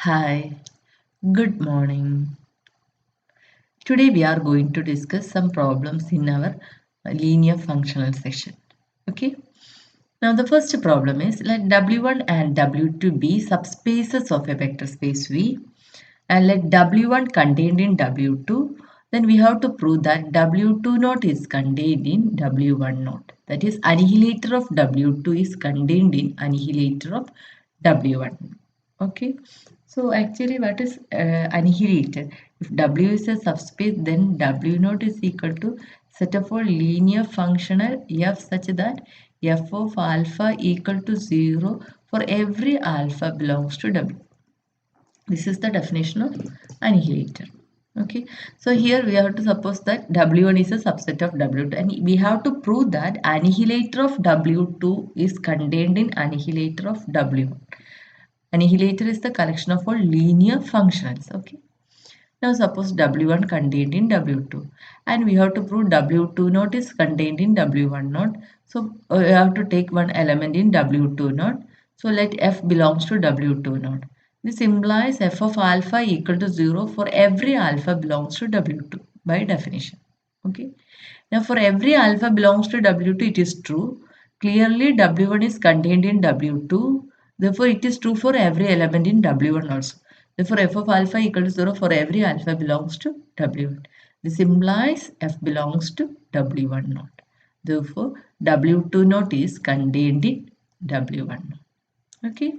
Hi, good morning. Today we are going to discuss some problems in our linear functional section. Okay. Now the first problem is let W1 and W2 be subspaces of a vector space V and let W1 contained in W2. Then we have to prove that W2 naught is contained in W1 naught. That is annihilator of W2 is contained in annihilator of W1. Okay. So actually what is annihilator? If W is a subspace, then W naught is equal to set of a linear functional f such that f of alpha equal to 0 for every alpha belongs to W. This is the definition of annihilator. Okay, so here we have to suppose that W1 is a subset of W2 and we have to prove that annihilator of W2 is contained in annihilator of W1. Annihilator is the collection of all linear functionals. Okay. Now suppose W1 contained in W2 and we have to prove W2 naught is contained in W1 naught. So we have to take one element in W2 naught. So let F belongs to W2 naught. This implies F of alpha equal to 0 for every alpha belongs to W2 by definition. Okay. Now for every alpha belongs to W2 it is true. Clearly W1 is contained in W2. Therefore it is true for every element in W1 also. Therefore f of alpha equal to 0 for every alpha belongs to W1. This implies f belongs to W1 naught. Therefore W2 naught is contained in W1 naught. Okay.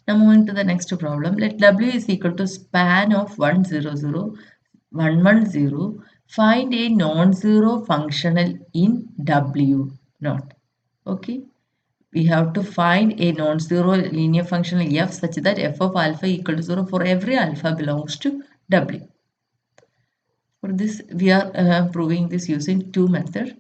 Now moving to the next problem. Let W is equal to span of 1 0 0 1 1 0. Find a non-zero functional in W naught. Okay. We have to find a non-zero linear functional f such that f of alpha equal to 0 for every alpha belongs to W. For this, we are proving this using two methods.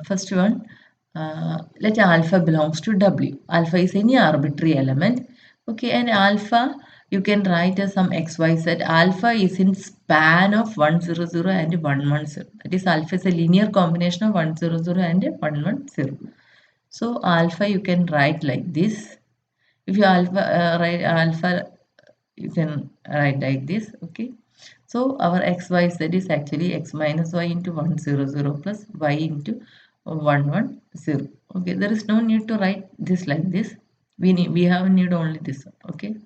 First one, let alpha belongs to W. Alpha is any arbitrary element. Okay, and alpha you can write as some xyz. Alpha is in span of 100 and 110. That is, alpha is a linear combination of 100 and 110. So alpha you can write like this. If you write alpha, you can write like this. Okay. So our xyz is actually x minus y into 100 plus y into 110. Okay. There is no need to write this like this. We have need only this one. Okay.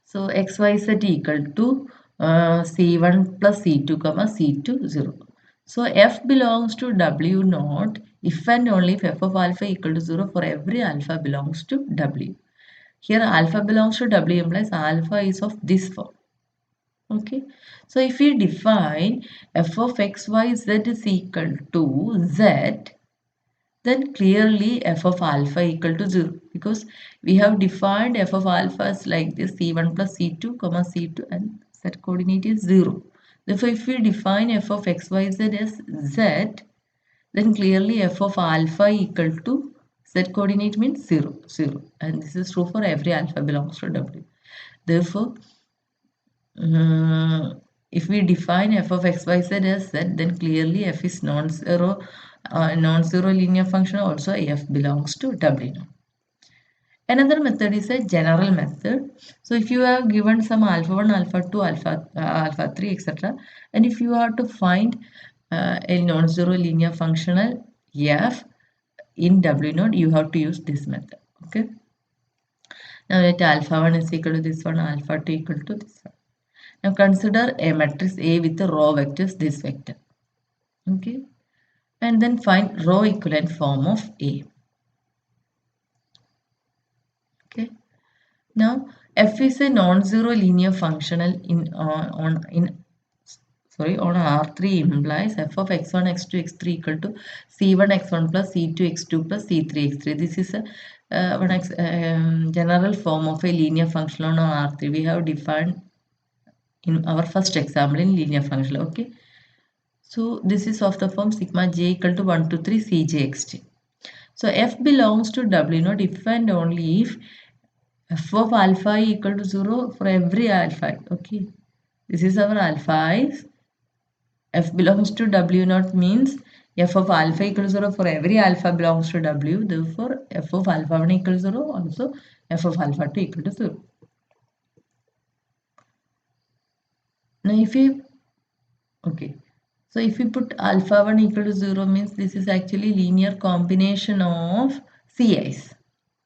So xyz equal to c1 plus c2 comma c2 0. So f belongs to w naught if and only if f of alpha equal to 0 for every alpha belongs to w. Here alpha belongs to w implies alpha is of this form. Okay. So if we define f of x y z is equal to z, then clearly f of alpha equal to 0 because we have defined f of alpha as like this c1 plus c2 comma c2 and z coordinate is 0. Therefore, if we define f of xyz as z, then clearly f of alpha equal to z coordinate means 0, 0. And this is true for every alpha belongs to w. Therefore, if we define f of xyz as z, then clearly f is non-zero, non-zero linear function. Also, f belongs to W. Another method is a general method. So, if you have given some alpha 1, alpha 2, alpha 3, etc., and if you have to find a non-zero linear functional f in W node, you have to use this method. Okay. Now, let alpha 1 is equal to this one, alpha 2 equal to this one. Now consider a matrix A with the row vectors this vector. Okay. And then find row equivalent form of A. Okay. Now f is a non-zero linear functional on R3 implies f of x1 x2 x3 equal to c1 x1 plus c2 x2 plus c3 x3. This is a general form of a linear function on R3. We have defined in our first example in linear function. Okay. So this is of the form sigma j equal to 1 to 3 cjxt. So f belongs to w naught if and only if f of alpha equal to 0 for every alpha. Okay. This is our alpha is f belongs to w naught means f of alpha equal to 0 for every alpha belongs to w. Therefore f of alpha 1 equal to 0 also f of alpha 2 equal to 0. Now if we okay, so if we put alpha 1 equal to 0 means this is actually linear combination of CIs.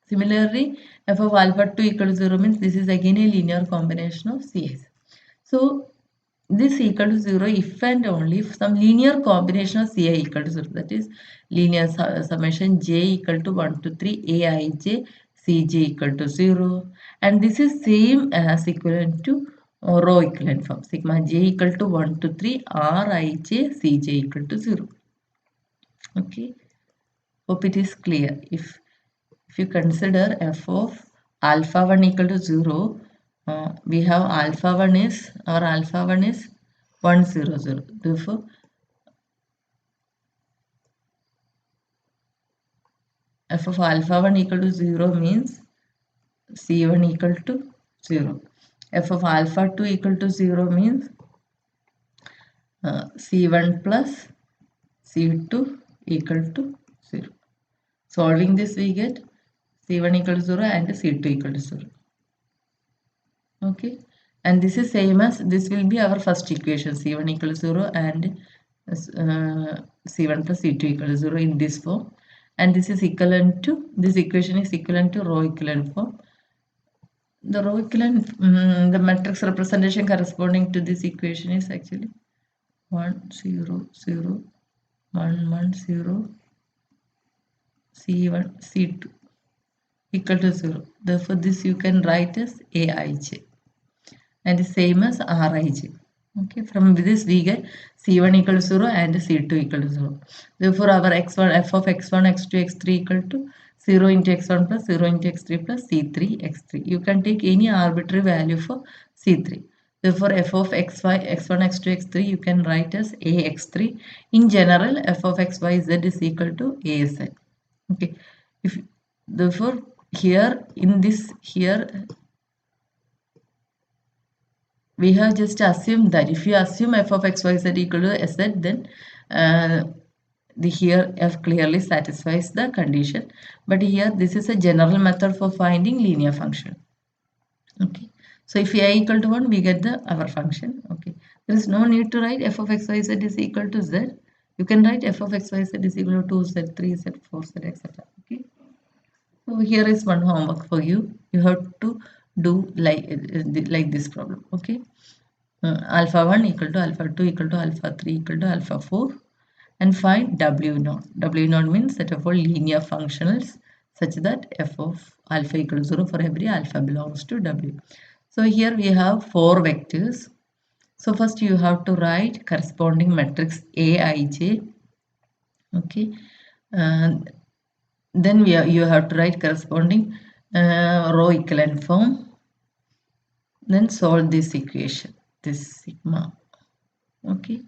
Similarly, f of alpha 2 equal to 0 means this is again a linear combination of CIs. So this equal to 0 if and only if some linear combination of Ci equal to 0, that is linear summation j equal to 1 to 3 Aij Cj equal to 0, and this is same as equivalent to row equivalent form sigma j equal to 1 to 3 Rij Cj equal to 0. Okay, hope it is clear. If you consider f of alpha 1 equal to 0, we have alpha 1 is 1 0 0. Therefore, f of alpha 1 equal to 0 means c1 equal to 0. F of alpha 2 equal to 0 means c1 plus c2 equal to 0. Solving this, we get c1 equal to 0 and c2 equal to 0. Okay, and this is same as this will be our first equation, c1 equal to 0 and c1 plus c2 equal to 0 in this form, and this is equivalent to, this equation is equivalent to row equivalent form. The row equivalent, the matrix representation corresponding to this equation is actually 1 0 0 1 1 0 c1 c2 equal to 0. Therefore, this you can write as Aij and same as Rij. Okay, from this we get c1 equal to 0 and c2 equal to 0. Therefore, our x1 f of x1 x2 x3 equal to 0 into x1 plus 0 into x3 plus c3 x3. You can take any arbitrary value for c3. Therefore, f of xy x1 x2 x3 you can write as ax3. In general, f of xy z is equal to az. Okay, if therefore here in this here we have just assumed that if you assume f of x y z equal to z, then the here f clearly satisfies the condition. But here this is a general method for finding linear function. Okay, so if a equal to 1, we get the our function. Okay, there is no need to write f of x y z is equal to z. You can write f of x y z is equal to 2z, 3z, 4z, etc. Okay, so here is one homework for you. You have to do like this problem. Okay, alpha 1 equal to alpha 2 equal to alpha 3 equal to alpha 4, and find W naught. W naught means set of all linear functionals such that f of alpha equal to 0 for every alpha belongs to W. So here we have 4 vectors. So first you have to write corresponding matrix Aij. Okay, and then you have to write corresponding row equivalent form. Then solve this equation, this sigma. Okay,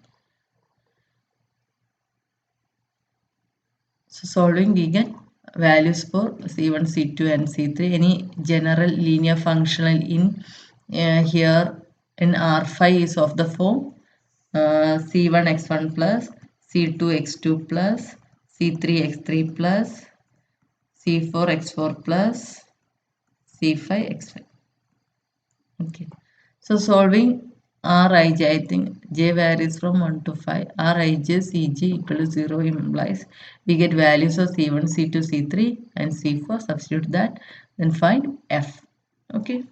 so solving we get values for c1 c2 and c3, any general linear functional in here in R5 is of the form c1 x1 plus c2 x2 plus c3 x3 plus c4 x4 plus c5 x5. Okay, so solving Rij, I think j varies from 1 to 5. Rij Cj equal to 0 implies we get values of C1, C2, C3 and C4. Substitute that, then find F. Okay.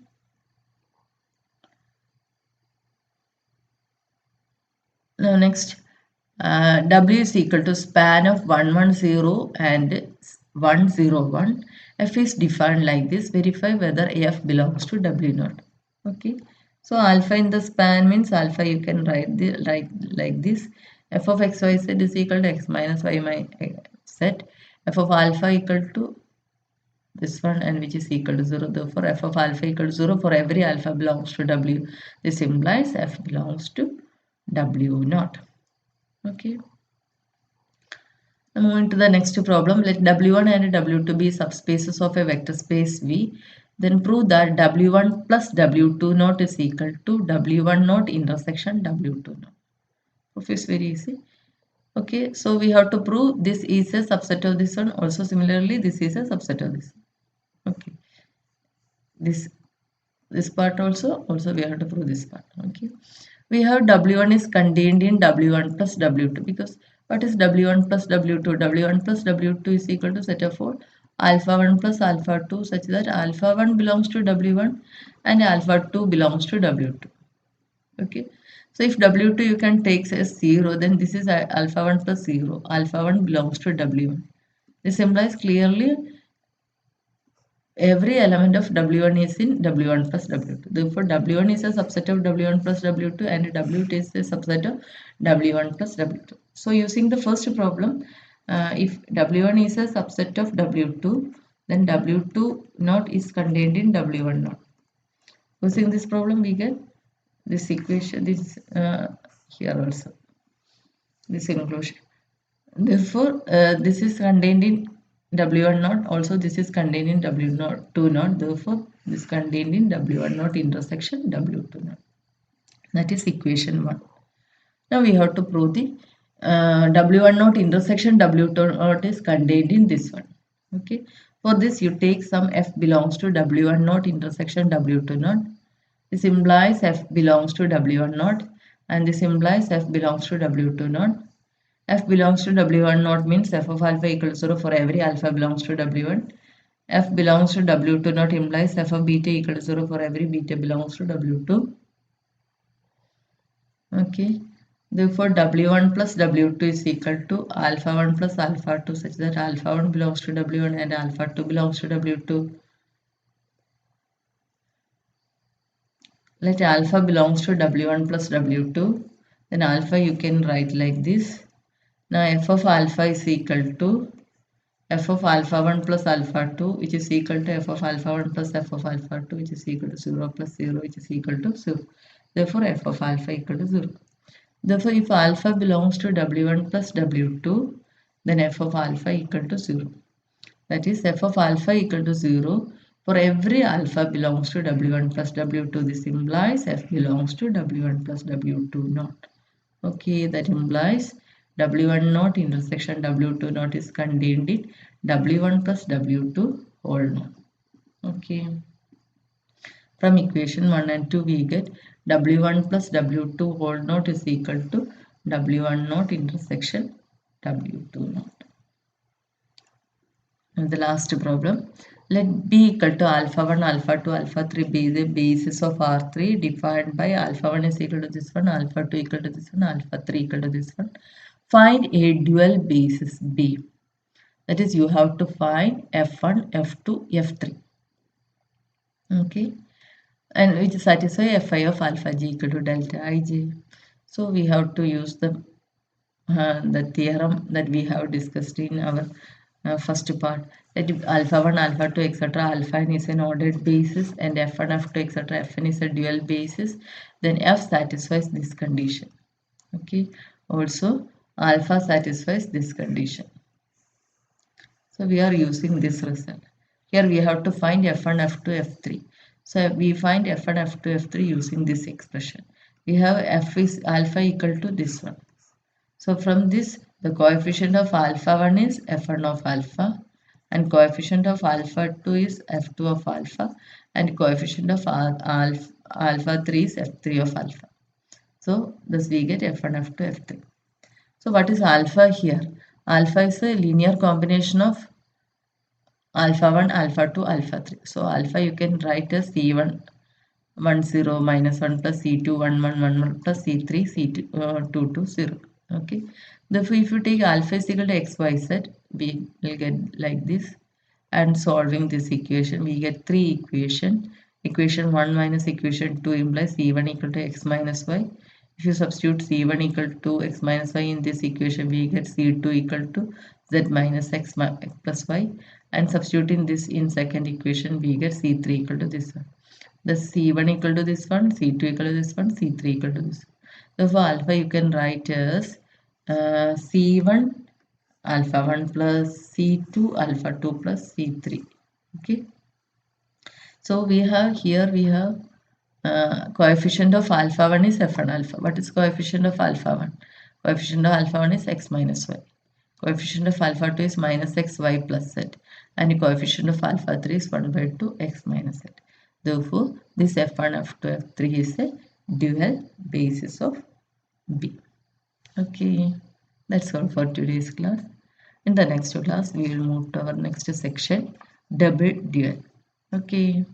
Now next, W is equal to span of 110 and 101. F is defined like this. Verify whether F belongs to W naught. Okay. So alpha in the span means alpha you can write like this. F of x y z is equal to x minus y z. F of alpha equal to this one, and which is equal to 0. Therefore, f of alpha equal to 0 for every alpha belongs to W. This implies f belongs to W naught. Okay. Now moving to the next problem, let W1 and W2 be subspaces of a vector space V. Then prove that W1 plus W2 naught is equal to W1 naught intersection W2 naught. Proof is very easy. Okay, so we have to prove this is a subset of this one. Also similarly, this is a subset of this. Okay. this part also we have to prove this part. Okay, we have w1 is contained in w1 plus w2, because what is w1 plus w2? W1 plus w2 is equal to set of 4 alpha 1 plus alpha 2, such that alpha 1 belongs to w1 and alpha 2 belongs to w2. Okay, so if w2 you can take as 0, then this is alpha 1 plus 0. Alpha 1 belongs to w1. This implies clearly every element of w1 is in w1 plus w2. Therefore, w1 is a subset of w1 plus w2 and w2 is a subset of w1 plus w2. So, using the first problem, if w1 is a subset of w2, then w2 naught is contained in w1 naught. Using this problem, we get this equation, this here also, this inclusion. Therefore, this is contained in W1 naught. Also, this is contained in W2 naught. Therefore, this contained in W1 naught intersection W2 naught. That is equation 1. Now we have to prove the W1 naught intersection W2 naught is contained in this one. Okay. For this, you take some F belongs to W1 naught intersection W2 naught. This implies F belongs to W1 naught, and this implies F belongs to W2 naught. F belongs to W1 naught means F of alpha equals 0 for every alpha belongs to W1. F belongs to W2 naught implies F of beta equals 0 for every beta belongs to W2. Okay. Therefore, W1 plus W2 is equal to alpha 1 plus alpha 2, such that alpha 1 belongs to W1 and alpha 2 belongs to W2. Let alpha belongs to W1 plus W2. Then alpha you can write like this. Now f of alpha is equal to f of alpha 1 plus alpha 2, which is equal to f of alpha 1 plus f of alpha 2, which is equal to 0 plus 0, which is equal to 0. Therefore, f of alpha equal to 0. Therefore, if alpha belongs to w1 plus w2, then f of alpha equal to 0. That is, f of alpha equal to 0 for every alpha belongs to w1 plus w2. This implies f belongs to w1 plus w2 naught. Okay, that implies w1 naught intersection w2 naught is contained in w1 plus w2 whole naught. Okay. From equation 1 and 2 we get w1 plus w2 whole naught is equal to w1 naught intersection w2 naught. And the last problem, let B equal to alpha 1, alpha 2, alpha 3 be the basis of R3 defined by alpha 1 is equal to this one, alpha 2 equal to this one, alpha 3 equal to this one. Find a dual basis B. That is, you have to find F1, F2, F3. Okay. And which satisfy Fi of alpha j equal to delta Ij. So we have to use the theorem that we have discussed in our first part, that if alpha 1, alpha 2, etc. alpha n is an ordered basis and f1, f2, etc. fn is a dual basis, then f satisfies this condition. Okay. Also, alpha satisfies this condition. So we are using this result. Here we have to find f1, f2, f3. So we find f1, f2, f3 using this expression. We have f is alpha equal to this one. So from this, the coefficient of alpha 1 is f1 of alpha, and coefficient of alpha 2 is f2 of alpha, and coefficient of alpha 3 is f3 of alpha. So thus we get f1, f2, f3. So what is alpha here? Alpha is a linear combination of alpha 1, alpha 2, alpha 3. So alpha you can write as C1 1 0 minus 1 plus C2 1 1 1 1 plus C3 C2 2 2 0. Okay. Therefore, if you take alpha is equal to x y z, we will get like this. And solving this equation, we get three equation. Equation 1 minus equation 2 implies C1 equal to x minus y. If you substitute C1 equal to x minus y in this equation, we get C2 equal to z minus x plus y. And substituting this in second equation, we get C3 equal to this one. The C1 equal to this one, C2 equal to this one, C3 equal to this one. Therefore, alpha you can write as C1 alpha 1 plus C2 alpha 2 plus C3. Okay. So we have here coefficient of alpha 1 is f1 alpha. What is coefficient of alpha 1? Coefficient of alpha 1 is x minus y. Coefficient of alpha 2 is minus x y plus z. And the coefficient of alpha 3 is 1 by 2 x minus z. Therefore, this F1, F2, F3 is a dual basis of B. Okay, that's all for today's class. In the next class, we will move to our next section, double dual. Okay.